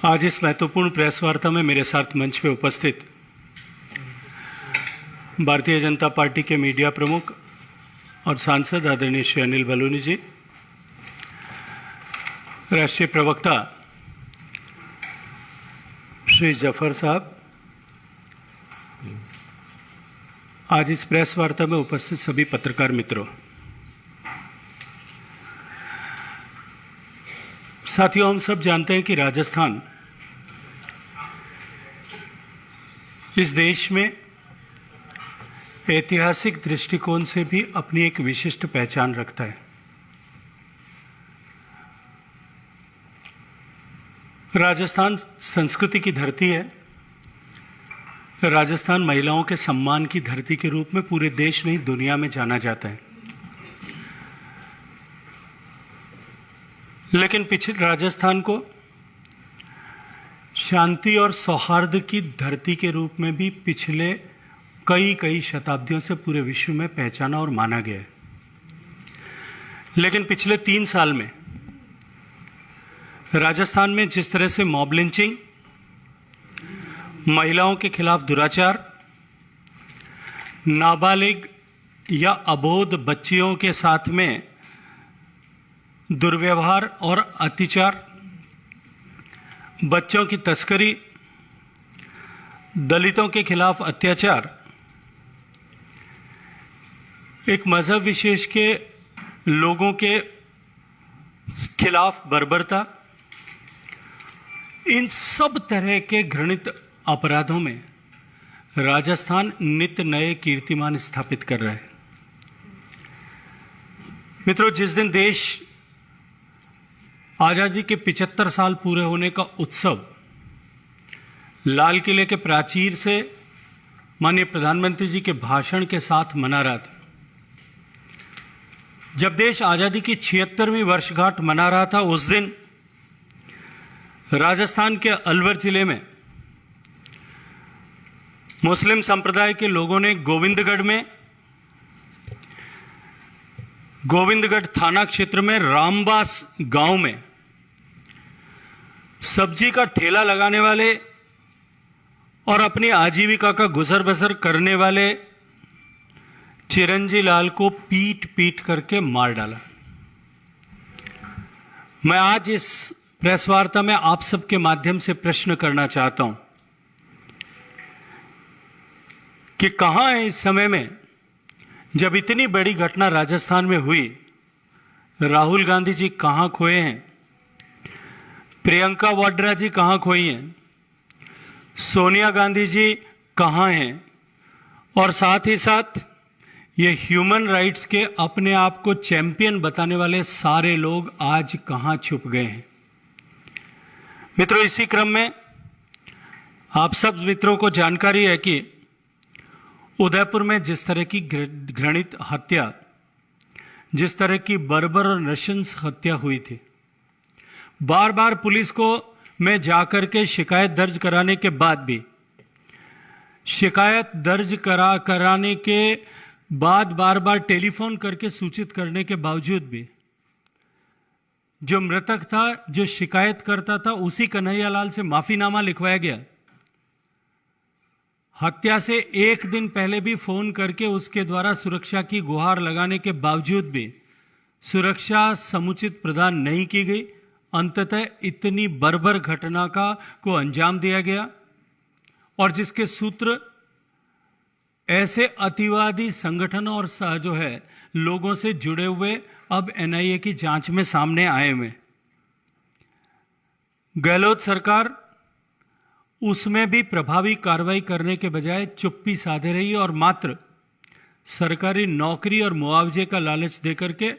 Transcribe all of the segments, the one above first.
आज इस महत्वपूर्ण प्रेस वार्ता में मेरे साथ मंच पे उपस्थित भारतीय जनता पार्टी के मीडिया प्रमुख और सांसद आदरणीय श्री अनिल बलूनी जी, राष्ट्रीय प्रवक्ता श्री जफर साहब, आज इस प्रेस वार्ता में उपस्थित सभी पत्रकार मित्रों, साथियों, हम सब जानते हैं कि राजस्थान इस देश में ऐतिहासिक दृष्टिकोण से भी अपनी एक विशिष्ट पहचान रखता है। राजस्थान संस्कृति की धरती है। राजस्थान महिलाओं के सम्मान की धरती के रूप में पूरे देश नहीं, दुनिया में जाना जाता है। लेकिन पिछले राजस्थान को शांति और सौहार्द की धरती के रूप में भी पिछले कई शताब्दियों से पूरे विश्व में पहचाना और माना गया है। लेकिन पिछले 3 साल में राजस्थान में जिस तरह से मॉब लिंचिंग, महिलाओं के खिलाफ दुराचार, नाबालिग या अबोध बच्चियों के साथ में दुर्व्यवहार और अत्याचार, बच्चों की तस्करी, दलितों के खिलाफ अत्याचार, एक मजहब विशेष के लोगों के खिलाफ बर्बरता, इन सब तरह के घृणित अपराधों में राजस्थान नित्य नए कीर्तिमान स्थापित कर रहा है। मित्रों, जिस दिन देश आजादी के 75 साल पूरे होने का उत्सव लाल किले के प्राचीर से माननीय प्रधानमंत्री जी के भाषण के साथ मना रहा था, जब देश आजादी की 76वीं वर्षगांठ मना रहा था, उस दिन राजस्थान के अलवर जिले में मुस्लिम संप्रदाय के लोगों ने गोविंदगढ़ थाना क्षेत्र में रामबास गांव में सब्जी का ठेला लगाने वाले और अपनी आजीविका का गुजर बसर करने वाले चिरंजी लाल को पीट पीट करके मार डाला। मैं आज इस प्रेस वार्ता में आप सबके माध्यम से प्रश्न करना चाहता हूं कि कहां है इस समय में, जब इतनी बड़ी घटना राजस्थान में हुई, राहुल गांधी जी कहां खोए हैं, प्रियंका वाड्रा जी कहां खोई हैं, सोनिया गांधी जी कहां हैं, और साथ ही साथ ये ह्यूमन राइट्स के अपने आप को चैंपियन बताने वाले सारे लोग आज कहां छुप गए हैं। मित्रों, इसी क्रम में आप सब मित्रों को जानकारी है कि उदयपुर में जिस तरह की घृणित हत्या, जिस तरह की बर्बर और नृशंस हत्या हुई थी, बार बार पुलिस को में जाकर के शिकायत दर्ज कराने के बाद भी, शिकायत दर्ज कराने के बाद बार बार टेलीफोन करके सूचित करने के बावजूद भी जो मृतक था, जो शिकायत करता था, उसी कन्हैयालाल से माफीनामा लिखवाया गया। हत्या से 1 दिन पहले भी फोन करके उसके द्वारा सुरक्षा की गुहार लगाने के बावजूद भी सुरक्षा समुचित प्रदान नहीं की गई। अंततः इतनी बर्बर घटना को अंजाम दिया गया, और जिसके सूत्र ऐसे अतिवादी संगठनों और जो है लोगों से जुड़े हुए अब एनआईए की जांच में सामने आए हुए। गहलोत सरकार उसमें भी प्रभावी कार्रवाई करने के बजाय चुप्पी साधे रही और मात्र सरकारी नौकरी और मुआवजे का लालच देकर के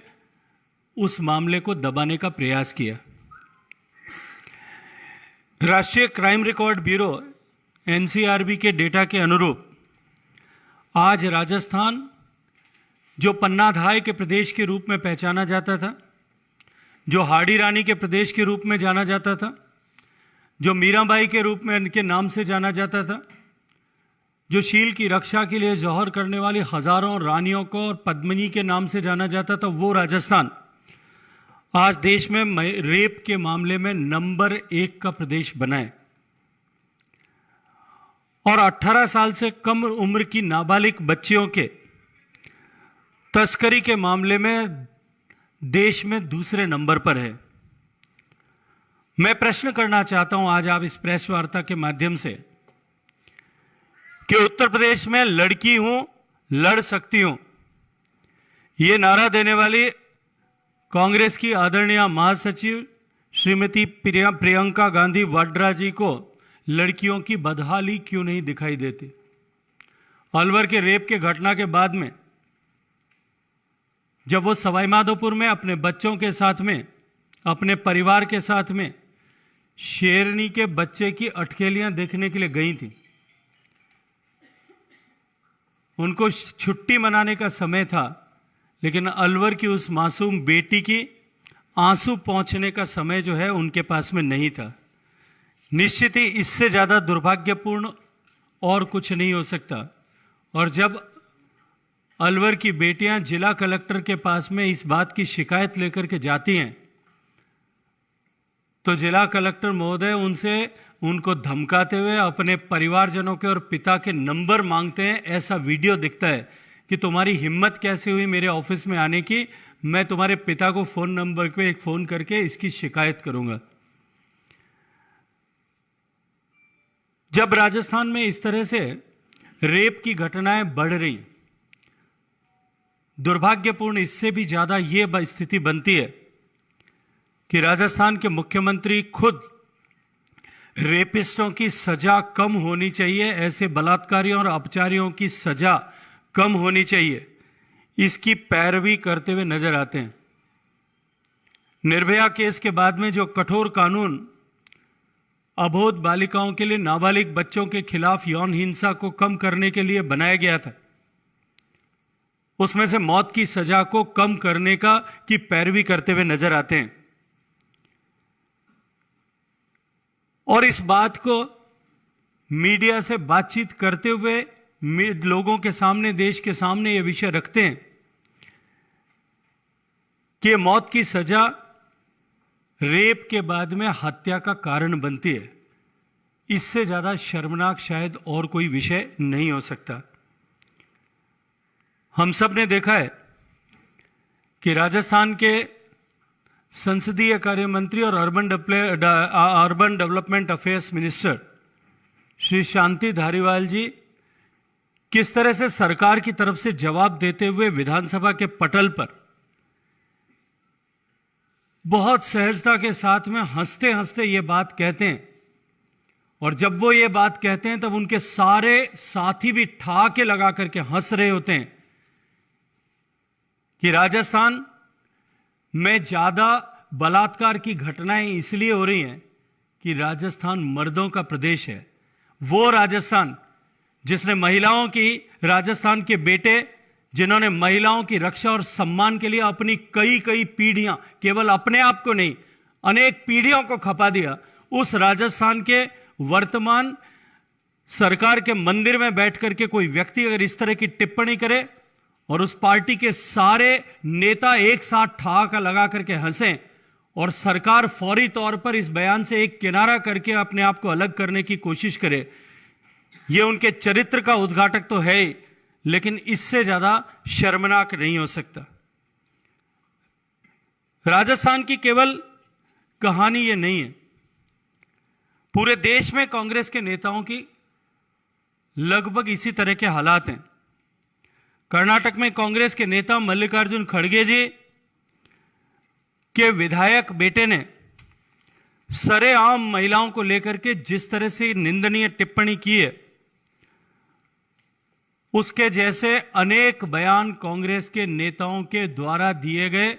उस मामले को दबाने का प्रयास किया। राष्ट्रीय क्राइम रिकॉर्ड ब्यूरो एनसीआरबी के डेटा के अनुरूप आज राजस्थान, जो पन्नाधाय के प्रदेश के रूप में पहचाना जाता था, जो हाड़ी रानी के प्रदेश के रूप में जाना जाता था, जो मीराबाई के रूप में इनके नाम से जाना जाता था, जो शील की रक्षा के लिए जौहर करने वाली हजारों रानियों को और पद्मिनी के नाम से जाना जाता था, वो राजस्थान आज देश में रेप के मामले में नंबर 1 का प्रदेश बना है और 18 साल से कम उम्र की नाबालिग बच्चियों के तस्करी के मामले में देश में दूसरे नंबर पर है। मैं प्रश्न करना चाहता हूं आज आप इस प्रेस वार्ता के माध्यम से कि उत्तर प्रदेश में लड़की हूं, लड़ सकती हूं, ये नारा देने वाली कांग्रेस की आदरणीय महासचिव श्रीमती प्रियंका गांधी वाड्रा जी को लड़कियों की बदहाली क्यों नहीं दिखाई देती? अलवर के रेप के घटना के बाद में जब वो सवाई माधोपुर में अपने बच्चों के साथ में, अपने परिवार के साथ में शेरनी के बच्चे की अटकेलियां देखने के लिए गई थी, उनको छुट्टी मनाने का समय था, लेकिन अलवर की उस मासूम बेटी की आंसू पहुंचने का समय जो है उनके पास में नहीं था। निश्चित ही इससे ज्यादा दुर्भाग्यपूर्ण और कुछ नहीं हो सकता। और जब अलवर की बेटियां जिला कलेक्टर के पास में इस बात की शिकायत लेकर के जाती हैं तो जिला कलेक्टर महोदय उनको धमकाते हुए अपने परिवारजनों के और पिता के नंबर मांगते हैं। ऐसा वीडियो दिखता है कि तुम्हारी हिम्मत कैसे हुई मेरे ऑफिस में आने की, मैं तुम्हारे पिता को फोन नंबर पे एक फोन करके इसकी शिकायत करूंगा। जब राजस्थान में इस तरह से रेप की घटनाएं बढ़ रही, दुर्भाग्यपूर्ण इससे भी ज्यादा यह स्थिति बनती है कि राजस्थान के मुख्यमंत्री खुद रेपिस्टों की सजा कम होनी चाहिए, ऐसे बलात्कारियों और अपचारियों की सजा कम होनी चाहिए, इसकी पैरवी करते हुए नजर आते हैं। निर्भया केस के बाद में जो कठोर कानून अबोध बालिकाओं के लिए, नाबालिग बच्चों के खिलाफ यौन हिंसा को कम करने के लिए बनाया गया था, उसमें से मौत की सजा को कम करने की पैरवी करते हुए नजर आते हैं। और इस बात को मीडिया से बातचीत करते हुए लोगों के सामने, देश के सामने यह विषय रखते हैं कि मौत की सजा रेप के बाद में हत्या का कारण बनती है। इससे ज्यादा शर्मनाक शायद और कोई विषय नहीं हो सकता। हम सब ने देखा है कि राजस्थान के संसदीय कार्य मंत्री और urban development affairs minister Shri Shanti Dhariwal ji किस तरह से सरकार की तरफ से जवाब देते हुए विधानसभा के पटल पर बहुत सहजता के साथ में हंसते हंसते ये बात कहते हैं। और जब वो ये बात कहते हैं तब उनके सारे साथी भी ठहाके लगा करके हंस रहे होते हैं कि राजस्थान में ज्यादा बलात्कार की घटनाएं इसलिए हो रही हैं कि राजस्थान मर्दों का प्रदेश है। वो राजस्थान जिसने महिलाओं की, राजस्थान के बेटे जिन्होंने महिलाओं की रक्षा और सम्मान के लिए अपनी कई पीढ़ियां, केवल अपने आप को नहीं अनेक पीढ़ियों को खपा दिया, उस राजस्थान के वर्तमान सरकार के मंदिर में बैठ करके कोई व्यक्ति अगर इस तरह की टिप्पणी करे और उस पार्टी के सारे नेता एक साथ ठहाका लगा करके हंसें और सरकार फौरी तौर पर इस बयान से एक किनारा करके अपने आप को अलग करने की कोशिश करे, यह उनके चरित्र का उद्घाटक तो है, लेकिन इससे ज्यादा शर्मनाक नहीं हो सकता। राजस्थान की केवल कहानी यह नहीं है, पूरे देश में कांग्रेस के नेताओं की लगभग इसी तरह के हालात हैं। कर्नाटक में कांग्रेस के नेता मल्लिकार्जुन खड़गे जी के विधायक बेटे ने सरेआम महिलाओं को लेकर के जिस तरह से निंदनीय टिप्पणी की है, उसके जैसे अनेक बयान कांग्रेस के नेताओं के द्वारा दिए गए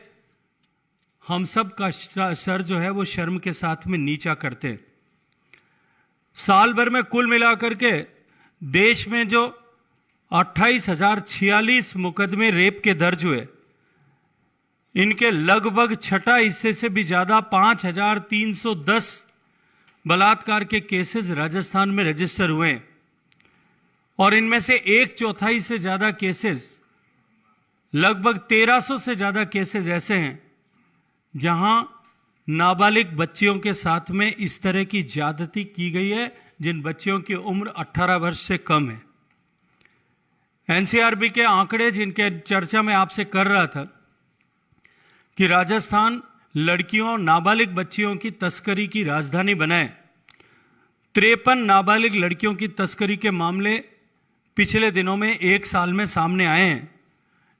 हम सब का सर जो है वो शर्म के साथ में नीचा करते हैं। साल भर में कुल मिलाकर के देश में जो 28,046 मुकदमे रेप के दर्ज हुए, इनके लगभग छठा हिस्से से भी ज्यादा 5,310 बलात्कार के केसेस राजस्थान में रजिस्टर हुए और इनमें से 1/4 से ज्यादा केसेस, लगभग 1,300 से ज्यादा केसेस ऐसे हैं जहां नाबालिग बच्चियों के साथ में इस तरह की ज्यादती की गई है जिन बच्चियों की उम्र 18 वर्ष से कम है। एनसीआरबी के आंकड़े जिनके चर्चा में आपसे कर रहा था कि राजस्थान लड़कियों नाबालिग बच्चियों की तस्करी की राजधानी बनाए। 53 नाबालिग लड़कियों की तस्करी के मामले पिछले दिनों में एक साल में सामने आए हैं,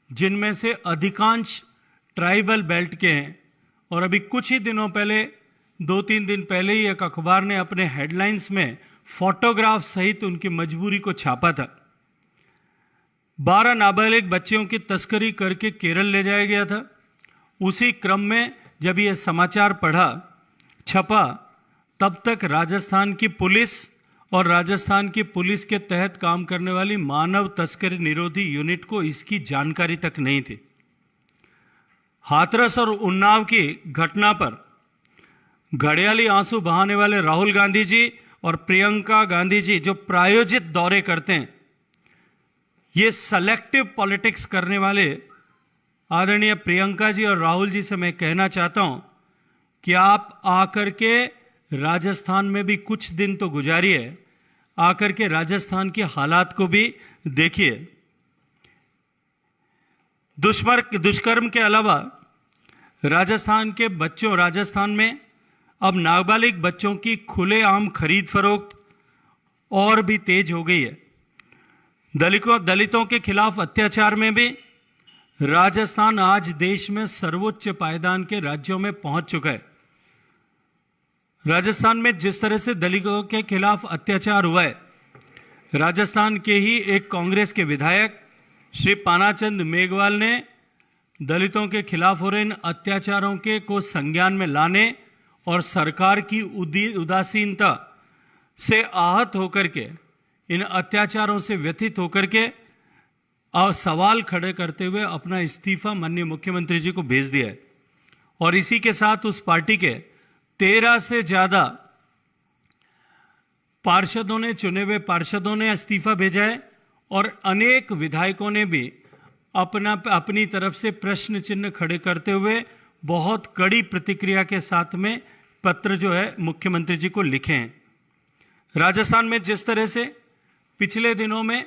जिनमें से अधिकांश ट्राइबल बेल्ट के हैं। और अभी कुछ ही दिनों पहले 2-3 दिन पहले ही एक अखबार ने अपने हेडलाइंस में फोटोग्राफ सहित उनकी मजबूरी को छापा था। 12 नाबालिग बच्चियों की तस्करी करके केरल ले जाया गया था। उसी क्रम में जब यह समाचार छपा तब तक राजस्थान की पुलिस और राजस्थान की पुलिस के तहत काम करने वाली मानव तस्करी निरोधी यूनिट को इसकी जानकारी तक नहीं थी। हाथरस और उन्नाव की घटना पर घड़ियाली आंसू बहाने वाले राहुल गांधी जी और प्रियंका गांधी जी जो प्रायोजित दौरे करते हैं, ये सेलेक्टिव पॉलिटिक्स करने वाले आदरणीय प्रियंका जी और राहुल जी से मैं कहना चाहता हूं कि आप आकर के राजस्थान में भी कुछ दिन तो गुजारिए, आकर के राजस्थान के हालात को भी देखिए। दुष्कर्म के अलावा राजस्थान में अब नाबालिग बच्चों की खुलेआम खरीद फरोख्त और भी तेज हो गई है। दलितों के खिलाफ अत्याचार में भी राजस्थान आज देश में सर्वोच्च पायदान के राज्यों में पहुंच चुका है। राजस्थान में जिस तरह से दलितों के खिलाफ अत्याचार हुआ है, राजस्थान के ही एक कांग्रेस के विधायक श्री पानाचंद मेघवाल ने दलितों के खिलाफ हो रहे इन अत्याचारों के को संज्ञान में लाने और सरकार की उदासीनता से आहत होकर के, इन अत्याचारों से व्यथित होकर के सवाल खड़े करते हुए अपना इस्तीफा माननीय मुख्यमंत्री जी को भेज दिया है। और इसी के साथ उस पार्टी के 13 से ज्यादा चुने हुए पार्षदों ने इस्तीफा भेजा है और अनेक विधायकों ने भी अपनी तरफ से प्रश्न चिन्ह खड़े करते हुए बहुत कड़ी प्रतिक्रिया के साथ में पत्र जो है मुख्यमंत्री जी को लिखे हैं। राजस्थान में जिस तरह से पिछले दिनों में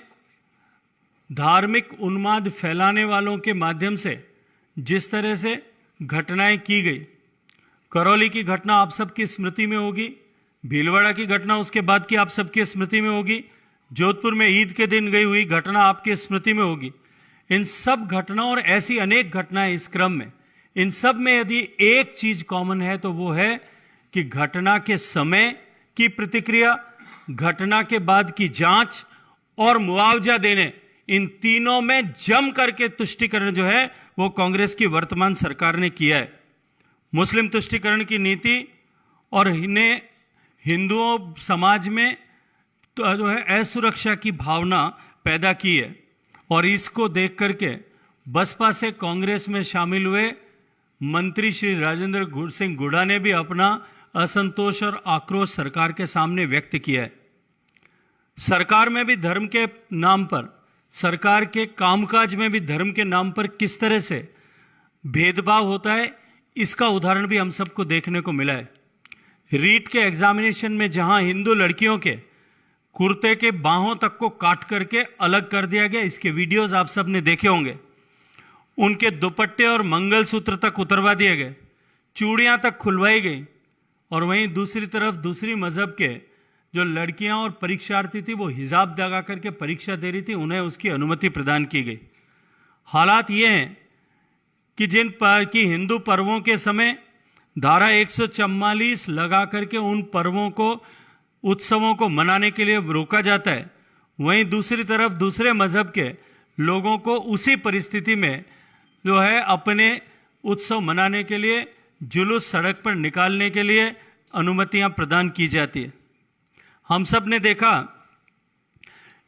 धार्मिक उन्माद फैलाने वालों के माध्यम से जिस तरह से घटनाएं की गई, करौली की घटना आप सबकी स्मृति में होगी, भीलवाड़ा की घटना उसके बाद की आप सबकी स्मृति में होगी, जोधपुर में ईद के दिन गई हुई घटना आपकी स्मृति में होगी। इन सब घटनाओं और ऐसी अनेक घटनाएं इस क्रम में, इन सब में यदि एक चीज कॉमन है तो वो है कि घटना के समय की प्रतिक्रिया, घटना के बाद की जांच और मुआवजा देने, इन तीनों में जम करके तुष्टीकरण जो है वो कांग्रेस की वर्तमान सरकार ने किया है। मुस्लिम तुष्टीकरण की नीति और इन्हें हिंदुओं समाज में तो जो है असुरक्षा की भावना पैदा की है। और इसको देख करके बसपा से कांग्रेस में शामिल हुए मंत्री श्री राजेंद्र सिंह गुड़ा ने भी अपना असंतोष और आक्रोश सरकार के सामने व्यक्त किया है। सरकार में भी धर्म के नाम पर, सरकार के कामकाज में भी धर्म के नाम पर किस तरह से भेदभाव होता है, इसका उदाहरण भी हम सबको देखने को मिला है। रीट के एग्जामिनेशन में जहां हिंदू लड़कियों के कुर्ते के बाहों तक को काट करके अलग कर दिया गया, इसके वीडियोस आप सब ने देखे होंगे। उनके दुपट्टे और मंगलसूत्र तक उतरवा दिए गए, चूड़ियां तक खुलवाई गई। और वहीं दूसरी तरफ दूसरी मजहब के जो लड़कियां और परीक्षार्थी थी वो हिजाब लगा करके परीक्षा दे रही थी, उन्हें उसकी अनुमति प्रदान की गई। हालात ये हैं कि हिंदू पर्वों के समय धारा 144 लगा करके उन पर्वों को, उत्सवों को मनाने के लिए रोका जाता है, वहीं दूसरी तरफ दूसरे मजहब के लोगों को उसी परिस्थिति में जो है अपने उत्सव मनाने के लिए जुलूस सड़क पर निकालने के लिए अनुमतियां प्रदान की जाती है। हम सब ने देखा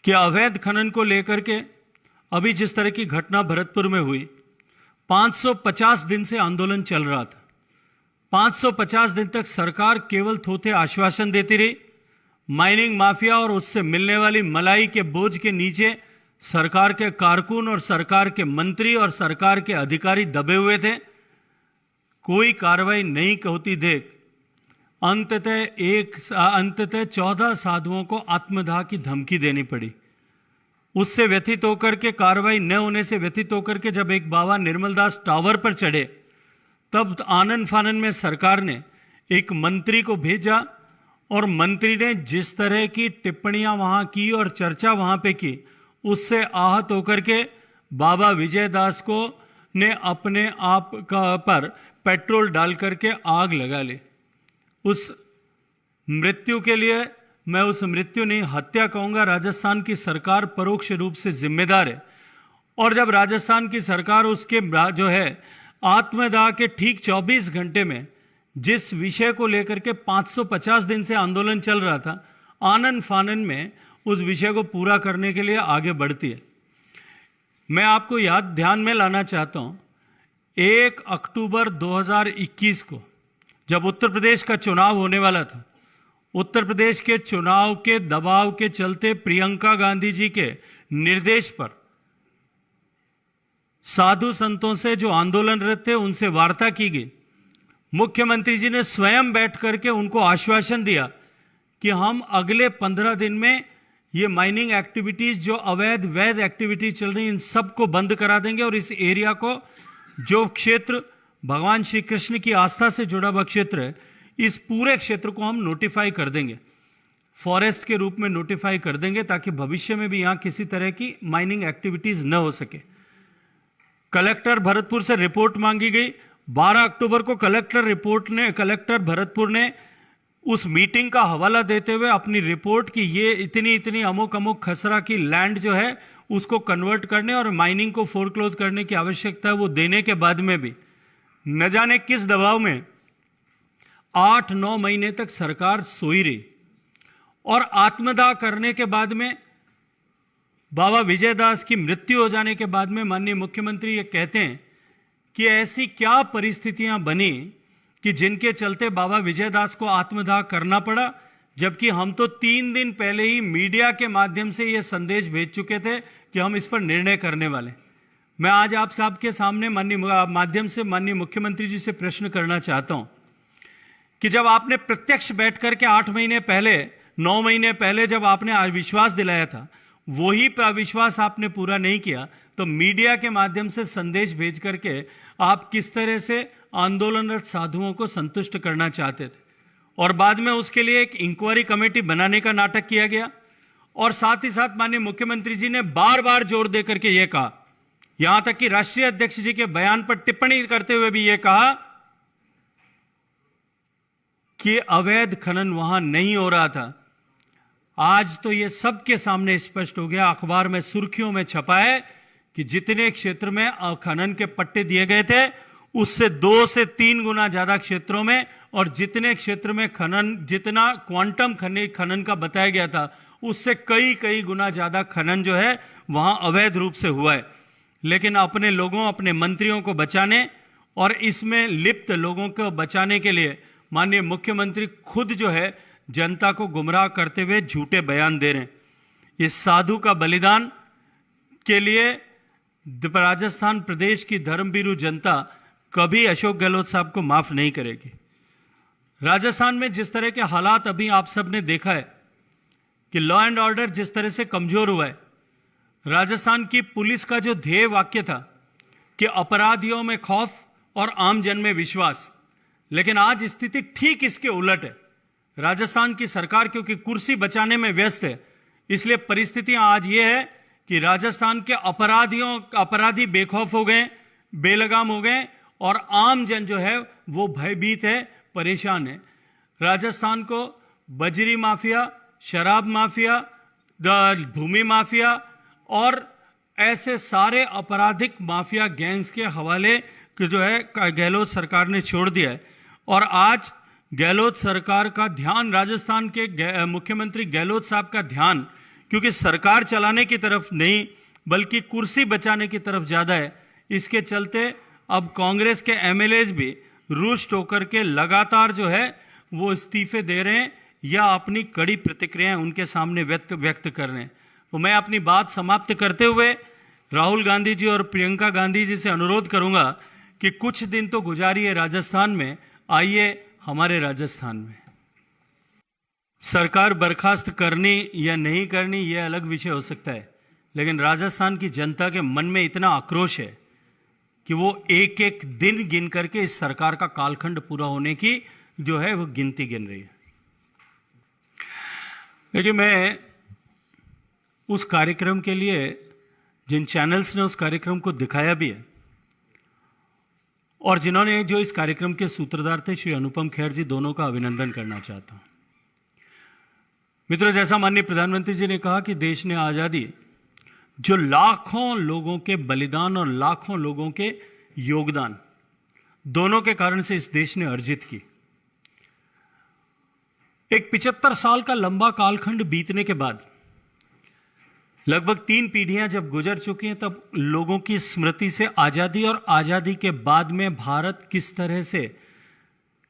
कि अवैध खनन को लेकर के अभी जिस तरह की घटना भरतपुर में हुई, 550 दिन से आंदोलन चल रहा था। 550 दिन तक सरकार केवल थोथे आश्वासन देती रही। माइनिंग माफिया और उससे मिलने वाली मलाई के बोझ के नीचे सरकार के कारकुन और सरकार के मंत्री और सरकार के अधिकारी दबे हुए थे। कोई कार्रवाई नहीं होती देख अंततः 14 साधुओं को आत्मदाह की धमकी देनी पड़ी। उससे व्यथित होकर के, कार्रवाई न होने से व्यथित होकर के जब एक बाबा निर्मलदास टावर पर चढ़े, तब आनन फानन में सरकार ने एक मंत्री को भेजा और मंत्री ने जिस तरह की टिप्पणियां वहां की और चर्चा वहां पे की, उससे आहत होकर के बाबा विजयदास को ने अपने आप पर पेट्रोल डाल करके आग लगा ली। उस मृत्यु के लिए, मैं उस मृत्यु नहीं हत्या कहूंगा, राजस्थान की सरकार परोक्ष रूप से जिम्मेदार है। और जब राजस्थान की सरकार उसके जो है आत्मदाह के ठीक 24 घंटे में जिस विषय को लेकर के 550 दिन से आंदोलन चल रहा था, आनन फानन में उस विषय को पूरा करने के लिए आगे बढ़ती है। मैं आपको ध्यान में लाना चाहता हूं, 1 अक्टूबर 2021 को जब उत्तर प्रदेश का चुनाव होने वाला था, उत्तर प्रदेश के चुनाव के दबाव के चलते प्रियंका गांधी जी के निर्देश पर साधु संतों से जो आंदोलनरत थे उनसे वार्ता की गई। मुख्यमंत्री जी ने स्वयं बैठ करके उनको आश्वासन दिया कि हम अगले 15 दिन में ये माइनिंग एक्टिविटीज, जो अवैध वैध एक्टिविटीज चल रही, इन सबको बंद करा देंगे और इस एरिया को, जो क्षेत्र भगवान श्री कृष्ण की आस्था से जुड़ा हुआ क्षेत्र है, इस पूरे क्षेत्र को हम नोटिफाई कर देंगे, फॉरेस्ट के रूप में नोटिफाई कर देंगे, ताकि भविष्य में भी यहां किसी तरह की माइनिंग एक्टिविटीज न हो सके। कलेक्टर भरतपुर से रिपोर्ट मांगी गई। 12 अक्टूबर को कलेक्टर भरतपुर ने उस मीटिंग का हवाला देते हुए अपनी रिपोर्ट कि ये इतनी अमुक खसरा की लैंड जो है उसको कन्वर्ट करने और माइनिंग को फोरक्लोज करने की आवश्यकता है, वो देने के बाद में भी न जाने किस दबाव में 8-9 महीने तक सरकार सोई रही। और आत्मदाह करने के बाद में, बाबा विजयदास की मृत्यु हो जाने के बाद में, माननीय मुख्यमंत्री ये कहते हैं कि ऐसी क्या परिस्थितियां बनी कि जिनके चलते बाबा विजयदास को आत्मदाह करना पड़ा, जबकि हम तो 3 दिन पहले ही मीडिया के माध्यम से यह संदेश भेज चुके थे कि हम इस पर निर्णय करने वाले। मैं आज आपके सामने माननीय मुख्यमंत्री जी से प्रश्न करना चाहता हूं कि जब आपने प्रत्यक्ष बैठ करके 8 महीने पहले, 9 महीने पहले जब आपने विश्वास दिलाया था, वही विश्वास आपने पूरा नहीं किया, तो मीडिया के माध्यम से संदेश भेज करके आप किस तरह से आंदोलनरत साधुओं को संतुष्ट करना चाहते थे। और बाद में उसके लिए एक इंक्वायरी कमेटी बनाने का नाटक किया गया। और साथ ही साथ माननीय मुख्यमंत्री जी ने बार बार जोर देकर के यह कहा, यहां तक कि राष्ट्रीय अध्यक्ष जी के बयान पर टिप्पणी करते हुए भी यह कहा कि अवैध खनन वहां नहीं हो रहा था। आज तो यह सबके सामने स्पष्ट हो गया, अखबार में सुर्खियों में छपा है कि जितने क्षेत्र में खनन के पट्टे दिए गए थे, उससे 2 से 3 गुना ज्यादा क्षेत्रों में, और जितने क्षेत्र में जितना क्वांटम खनन का बताया गया था, उससे कई गुना ज्यादा खनन जो है वहां अवैध रूप से हुआ है। लेकिन अपने लोगों, अपने मंत्रियों को बचाने और इसमें लिप्त लोगों को बचाने के लिए माननीय मुख्यमंत्री खुद जो है जनता को गुमराह करते हुए झूठे बयान दे रहे हैं। इस साधु का बलिदान के लिए राजस्थान प्रदेश की धर्मभीरू जनता कभी अशोक गहलोत साहब को माफ नहीं करेगी। राजस्थान में जिस तरह के हालात अभी आप सब ने देखा है कि लॉ एंड ऑर्डर जिस तरह से कमजोर हुआ है, राजस्थान की पुलिस का जो ध्येय वाक्य था कि अपराधियों में खौफ और आम जन में विश्वास, लेकिन आज स्थिति ठीक इसके उलट है। राजस्थान की सरकार क्योंकि कुर्सी बचाने में व्यस्त है, इसलिए परिस्थितियां आज ये है कि राजस्थान के अपराधी बेखौफ हो गए, बेलगाम हो गए, और आम जन जो है वो भयभीत है, परेशान है। राजस्थान को बजरी माफिया, शराब माफिया, भूमि माफिया और ऐसे सारे आपराधिक माफिया गैंग्स के हवाले जो है गहलोत सरकार ने छोड़ दिया है। और आज गहलोत सरकार का ध्यान, राजस्थान के मुख्यमंत्री गहलोत साहब का ध्यान, क्योंकि सरकार चलाने की तरफ नहीं बल्कि कुर्सी बचाने की तरफ ज्यादा है, इसके चलते अब कांग्रेस के एमएलएज भी रुष्ट होकर के लगातार जो है वो इस्तीफे दे रहे हैं या अपनी कड़ी प्रतिक्रियाएं उनके सामने व्यक्त कर रहे हैं। तो मैं अपनी बात समाप्त करते हुए राहुल गांधी जी और प्रियंका गांधी जी से अनुरोध करूंगा कि कुछ दिन तो गुजारिए राजस्थान में, आइए हमारे राजस्थान में। सरकार बर्खास्त करनी या नहीं करनी यह अलग विषय हो सकता है, लेकिन राजस्थान की जनता के मन में इतना आक्रोश है कि वो एक एक दिन गिन करके इस सरकार का कालखंड पूरा होने की जो है वो गिनती गिन रही है। देखिए, मैं उस कार्यक्रम के लिए जिन चैनल्स ने उस कार्यक्रम को दिखाया भी है और जिन्होंने जो इस कार्यक्रम के सूत्रधार थे श्री अनुपम खेर जी, दोनों का अभिनंदन करना चाहता हूं। मित्रों, जैसा माननीय प्रधानमंत्री जी ने कहा कि देश ने आजादी जो लाखों लोगों के बलिदान और लाखों लोगों के योगदान दोनों के कारण से इस देश ने अर्जित की। एक 75 साल का लंबा कालखंड बीतने के बाद लगभग 3 पीढ़ियां जब गुजर चुकी हैं, तब लोगों की स्मृति से आजादी और आजादी के बाद में भारत किस तरह से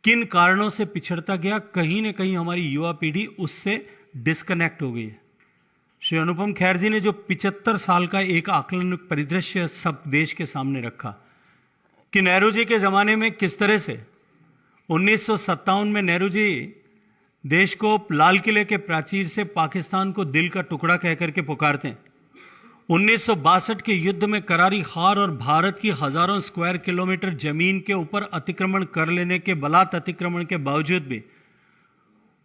किन कारणों से पिछड़ता गया, कहीं ना कहीं हमारी युवा पीढ़ी उससे डिस्कनेक्ट हो गई है। श्री अनुपम खेर जी ने जो 75 साल का एक आकलन परिदृश्य सब देश के सामने रखा कि नेहरू जी के ज़माने में किस तरह से 1957 में नेहरू जी देश को लाल किले के प्राचीर से पाकिस्तान को दिल का टुकड़ा कह करके पुकारते हैं। 1962 के युद्ध में करारी हार और भारत की हजारों स्क्वायर किलोमीटर जमीन के ऊपर अतिक्रमण कर लेने के बलात् अतिक्रमण के बावजूद भी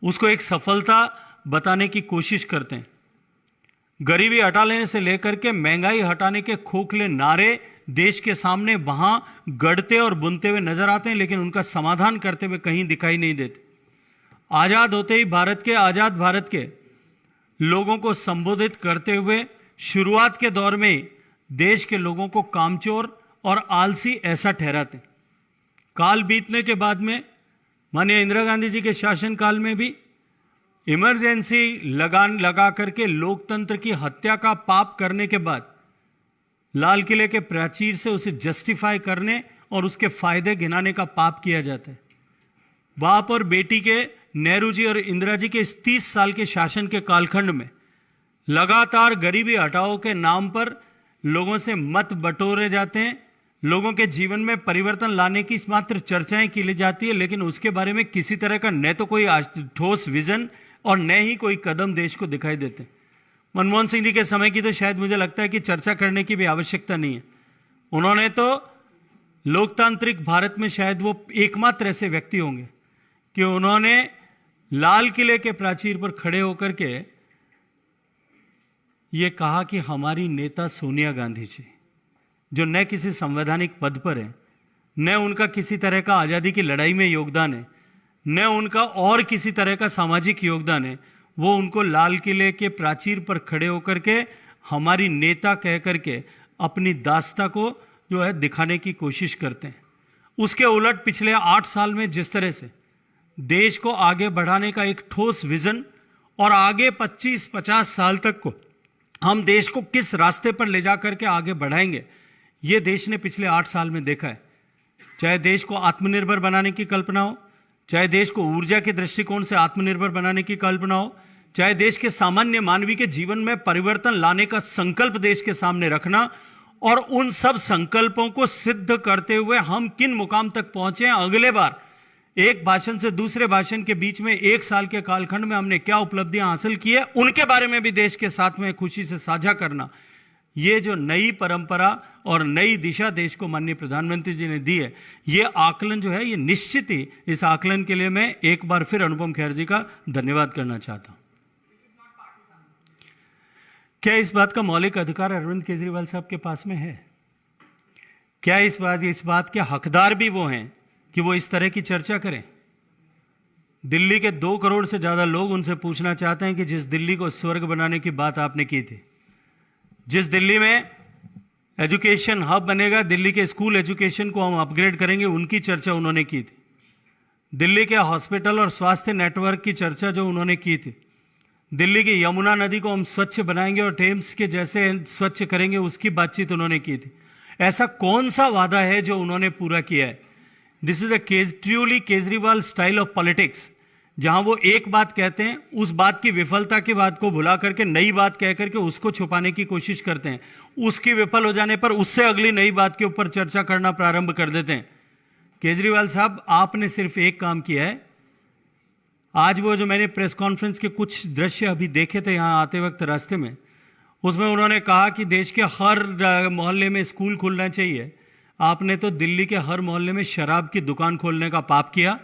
उसको एक सफलता बताने की कोशिश करते हैं। गरीबी हटा लेने से लेकर के महंगाई हटाने के खोखले नारे देश के सामने वहां गढ़ते और बुनते हुए नजर आते हैं, लेकिन उनका समाधान करते हुए कहीं दिखाई नहीं देते। आजाद होते ही आजाद भारत के लोगों को संबोधित करते हुए शुरुआत के दौर में देश के लोगों को कामचोर और आलसी ऐसा ठहराते। काल बीतने के बाद में माननीय इंदिरा गांधी जी के शासनकाल में भी इमरजेंसी लगा करके लोकतंत्र की हत्या का पाप करने के बाद लाल किले के प्राचीर से उसे जस्टिफाई करने और उसके फायदे गिनाने का पाप किया जाता है। बाप और बेटी के नेहरू जी और इंदिरा जी के इस 30 साल के शासन के कालखंड में लगातार गरीबी हटाओ के नाम पर लोगों से मत बटोरे जाते हैं, लोगों के जीवन में परिवर्तन लाने की मात्र चर्चाएं की जाती है, लेकिन उसके बारे में किसी तरह का न तो कोई ठोस विजन और न ही कोई कदम देश को दिखाई देते। मनमोहन सिंह जी के समय की तो शायद मुझे लगता है कि चर्चा करने की भी आवश्यकता नहीं है। उन्होंने तो लोकतांत्रिक भारत में शायद वो एकमात्र ऐसे व्यक्ति होंगे कि उन्होंने लाल किले के प्राचीर पर खड़े होकर के ये कहा कि हमारी नेता सोनिया गांधी जी, जो न किसी संवैधानिक पद पर है, न उनका किसी तरह का आज़ादी की लड़ाई में योगदान है, न उनका और किसी तरह का सामाजिक योगदान है, वो उनको लाल किले के प्राचीर पर खड़े होकर के हमारी नेता कह करके अपनी दास्ता को जो है दिखाने की कोशिश करते हैं। उसके उलट पिछले 8 साल में जिस तरह से देश को आगे बढ़ाने का एक ठोस विजन और आगे 25-50 साल तक को हम देश को किस रास्ते पर ले जा करके आगे बढ़ाएंगे, ये देश ने पिछले 8 साल में देखा है। चाहे देश को आत्मनिर्भर बनाने की कल्पना हो, चाहे देश को ऊर्जा के दृष्टिकोण से आत्मनिर्भर बनाने की कल्पना हो, चाहे देश के सामान्य मानवी के जीवन में परिवर्तन लाने का संकल्प देश के सामने रखना, और उन सब संकल्पों को सिद्ध करते हुए हम किन मुकाम तक पहुंचे हैं, अगले बार एक भाषण से दूसरे भाषण के बीच में 1 साल के कालखंड में हमने क्या उपलब्धियां हासिल की है, उनके बारे में भी देश के साथ में खुशी से साझा करना, ये जो नई परंपरा और नई दिशा देश को माननीय प्रधानमंत्री जी ने दी है, ये आकलन जो है, ये निश्चित ही इस आकलन के लिए मैं एक बार फिर अनुपम खेर जी का धन्यवाद करना चाहता हूं। क्या इस बात का मौलिक अधिकार अरविंद केजरीवाल साहब के पास में है? क्या इस बात के हकदार भी वो हैं कि वो इस तरह की चर्चा करें? दिल्ली के 2 करोड़ से ज्यादा लोग उनसे पूछना चाहते हैं कि जिस दिल्ली को स्वर्ग बनाने की बात आपने की थी, जिस दिल्ली में एजुकेशन हब बनेगा, दिल्ली के स्कूल एजुकेशन को हम अपग्रेड करेंगे, उनकी चर्चा उन्होंने की थी। दिल्ली के हॉस्पिटल और स्वास्थ्य नेटवर्क की चर्चा जो उन्होंने की थी, दिल्ली की यमुना नदी को हम स्वच्छ बनाएंगे और टेम्स के जैसे स्वच्छ करेंगे, उसकी बातचीत उन्होंने की थी। ऐसा कौन सा वादा है जो उन्होंने पूरा किया है? This is a truly Kejriwal style of politics, जहां वो एक बात कहते हैं, उस बात की विफलता की बात को भुला करके नई बात कह करके उसको छुपाने की कोशिश करते हैं। उसकी विफल हो जाने पर उससे अगली नई बात के ऊपर चर्चा करना प्रारंभ कर देते हैं। केजरीवाल साहब, आपने सिर्फ एक काम किया है। आज वो जो मैंने प्रेस कॉन्फ्रेंस के कुछ दृश्य अभी देखे थे यहां आते वक्त रास्ते में, उसमें उन्होंने कहा कि देश के हर मोहल्ले में स्कूल खुलना चाहिए। आपने तो दिल्ली के हर मोहल्ले में शराब की दुकान खोलने का पाप किया,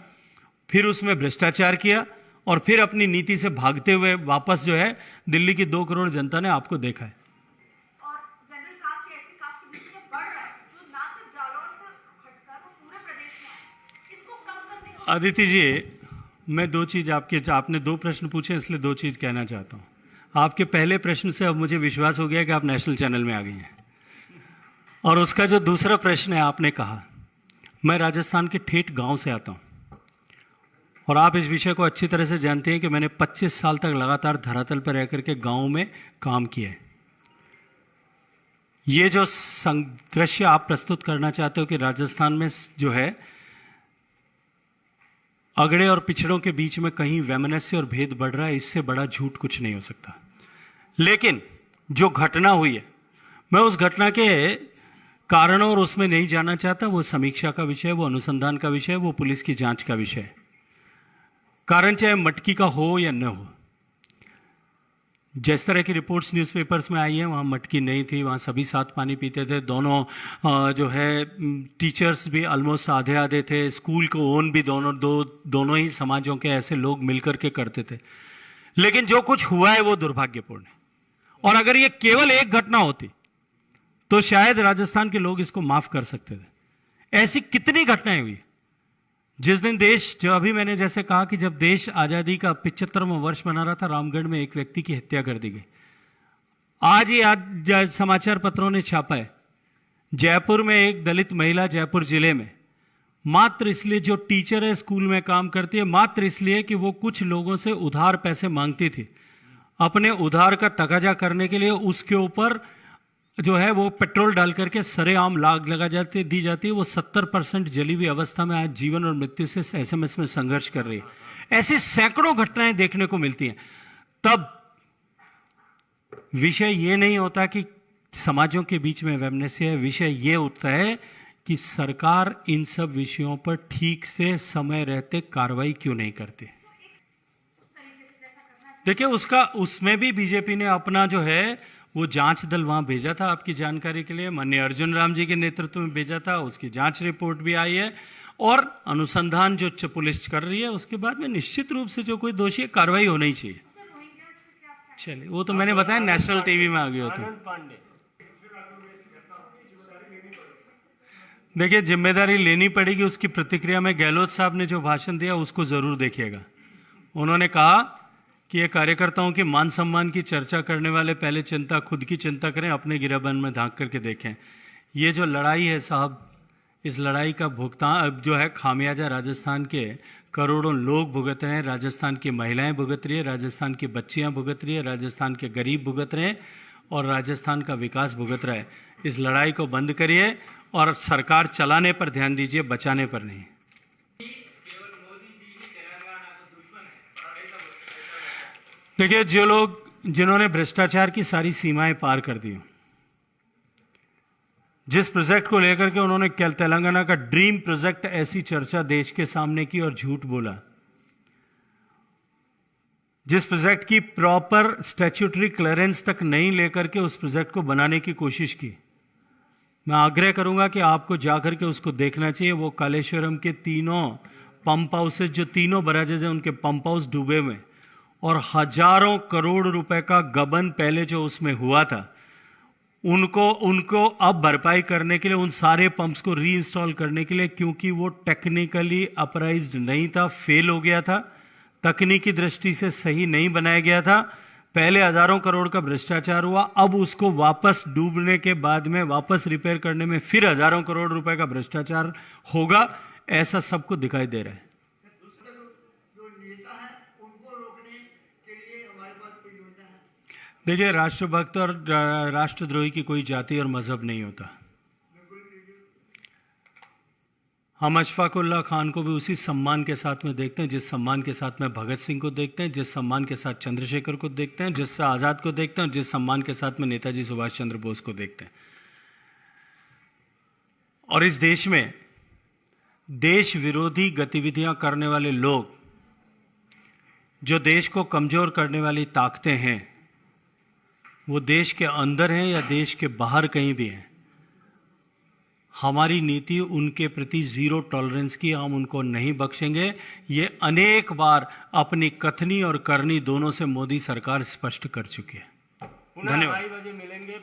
फिर उसमें भ्रष्टाचार किया, और फिर अपनी नीति से भागते हुए वापस जो है दिल्ली की 2 करोड़ जनता ने आपको देखा है। और जनरल कास्ट या एससी कास्ट के बीच में बढ़ रहा है, जो ना सिर्फ जालौर से हटकर वो पूरे प्रदेश में है। इसको कम करने का अदिति जी, मैं दो चीज आपने 2 प्रश्न पूछे, इसलिए 2 चीज कहना चाहता हूं। आपके पहले प्रश्न से अब मुझे विश्वास हो गया कि आप नेशनल चैनल में आ गई हैं। और उसका जो दूसरा प्रश्न है, आपने कहा, मैं राजस्थान के ठेठ गांव से आता हूं, और आप इस विषय को अच्छी तरह से जानते हैं कि मैंने 25 साल तक लगातार धरातल पर रह करके गांव में काम किया है। ये जो दृश्य आप प्रस्तुत करना चाहते हो कि राजस्थान में जो है अगड़े और पिछड़ों के बीच में कहीं वैमनस्य और भेद बढ़ रहा है, इससे बड़ा झूठ कुछ नहीं हो सकता। लेकिन जो घटना हुई है, मैं उस घटना के कारणों और उसमें नहीं जाना चाहता। वो समीक्षा का विषय, वो अनुसंधान का विषय, वो पुलिस की जांच का विषय है। कारण चाहे मटकी का हो या न हो, जिस तरह की रिपोर्ट्स न्यूज़पेपर्स में आई है, वहाँ मटकी नहीं थी, वहाँ सभी साथ पानी पीते थे। दोनों जो है टीचर्स भी ऑलमोस्ट आधे आधे थे, स्कूल को ओन भी दोनों ही समाजों के ऐसे लोग मिलकर के करते थे। लेकिन जो कुछ हुआ है वो दुर्भाग्यपूर्ण है, और अगर ये केवल एक घटना होती तो शायद राजस्थान के लोग इसको माफ कर सकते थे। ऐसी कितनी घटनाएं हुई। जिस दिन देश, जो अभी मैंने जैसे कहा कि जब देश आजादी का 75वां वर्ष मना रहा था, रामगढ़ में एक व्यक्ति की हत्या कर दी गई। आज ही आज समाचार पत्रों ने छापा है, जयपुर में एक दलित महिला, जयपुर जिले में, मात्र इसलिए, जो टीचर है, स्कूल में काम करती है, मात्र इसलिए कि वो कुछ लोगों से उधार पैसे मांगती थी, अपने उधार का तकाजा करने के लिए उसके ऊपर जो है वो पेट्रोल डाल करके सरेआम लाग दी जाती है। वो 70% जली हुई अवस्था में आज जीवन और मृत्यु से एसएमएस में संघर्ष कर रही है। ऐसी सैकड़ों घटनाएं देखने को मिलती हैं। तब विषय ये नहीं होता कि समाजों के बीच में वैमनस्य है, विषय ये उठता है कि सरकार इन सब विषयों पर ठीक से समय रहते कार्रवाई क्यों नहीं करती। देखिए, उसमें भी बीजेपी ने अपना जो है वो जांच दल वहां भेजा था, आपकी जानकारी के लिए, माननीय अर्जुन राम जी के नेतृत्व में भेजा था। उसकी जांच रिपोर्ट भी आई है, और अनुसंधान जो पुलिस कर रही है, उसके बाद में निश्चित रूप से जो कोई दोषी है कार्रवाई होनी चाहिए। चलिए, वो तो मैंने बताया नेशनल टीवी में आ गया था। देखिए, जिम्मेदारी लेनी पड़ेगी। उसकी प्रतिक्रिया में गहलोत साहब ने जो भाषण दिया उसको जरूर देखिएगा। उन्होंने कहा कि ये कार्यकर्ताओं के मान सम्मान की चर्चा करने वाले पहले खुद की चिंता करें, अपने गिराबंद में झांक करके देखें। ये जो लड़ाई है साहब, इस लड़ाई का भुगतान अब जो है खामियाजा राजस्थान के करोड़ों लोग भुगत रहे हैं, राजस्थान की महिलाएं भुगत रही है, राजस्थान की बच्चियां भुगत रही है, राजस्थान के गरीब भुगत रहे हैं, और राजस्थान का विकास भुगत रहा है। इस लड़ाई को बंद करिए और सरकार चलाने पर ध्यान दीजिए, बचाने पर नहीं। देखिए, जिन्होंने भ्रष्टाचार की सारी सीमाएं पार कर दी, जिस प्रोजेक्ट को लेकर के उन्होंने तेलंगाना का ड्रीम प्रोजेक्ट ऐसी चर्चा देश के सामने की और झूठ बोला, जिस प्रोजेक्ट की प्रॉपर स्टैट्यूटरी क्लियरेंस तक नहीं लेकर के उस प्रोजेक्ट को बनाने की कोशिश की, मैं आग्रह करूंगा कि आपको जाकर के उसको देखना चाहिए। वो कालेश्वरम के 3 पंप हाउसेज, जो 3 बराजेज हैं, उनके पंप हाउस डूबे हुए, और हजारों करोड़ रुपए का गबन पहले जो उसमें हुआ था, उनको अब भरपाई करने के लिए, उन सारे पंप्स को रीइंस्टॉल करने के लिए, क्योंकि वो टेक्निकली अपराइज्ड नहीं था, फेल हो गया था, तकनीकी दृष्टि से सही नहीं बनाया गया था। पहले हजारों करोड़ का भ्रष्टाचार हुआ, अब उसको वापस डूबने के बाद में वापस रिपेयर करने में फिर हजारों करोड़ रुपए का भ्रष्टाचार होगा, ऐसा सबको दिखाई दे रहा है। देखिए, राष्ट्रभक्त और राष्ट्रद्रोही की कोई जाति और मजहब नहीं होता। हम अशफाकुल्लाह खान को भी उसी सम्मान के साथ में देखते हैं जिस सम्मान के साथ में भगत सिंह को देखते हैं, जिस सम्मान के साथ चंद्रशेखर को देखते हैं, जिस आज़ाद को देखते हैं, और जिस सम्मान के साथ में नेताजी सुभाष चंद्र बोस को देखते हैं। और इस देश में देश विरोधी गतिविधियां करने वाले लोग, जो देश को कमजोर करने वाली ताकतें हैं, वो देश के अंदर हैं या देश के बाहर कहीं भी हैं, हमारी नीति उनके प्रति जीरो टॉलरेंस की, हम उनको नहीं बख्शेंगे। ये अनेक बार अपनी कथनी और करनी दोनों से मोदी सरकार स्पष्ट कर चुकी है। धन्यवाद।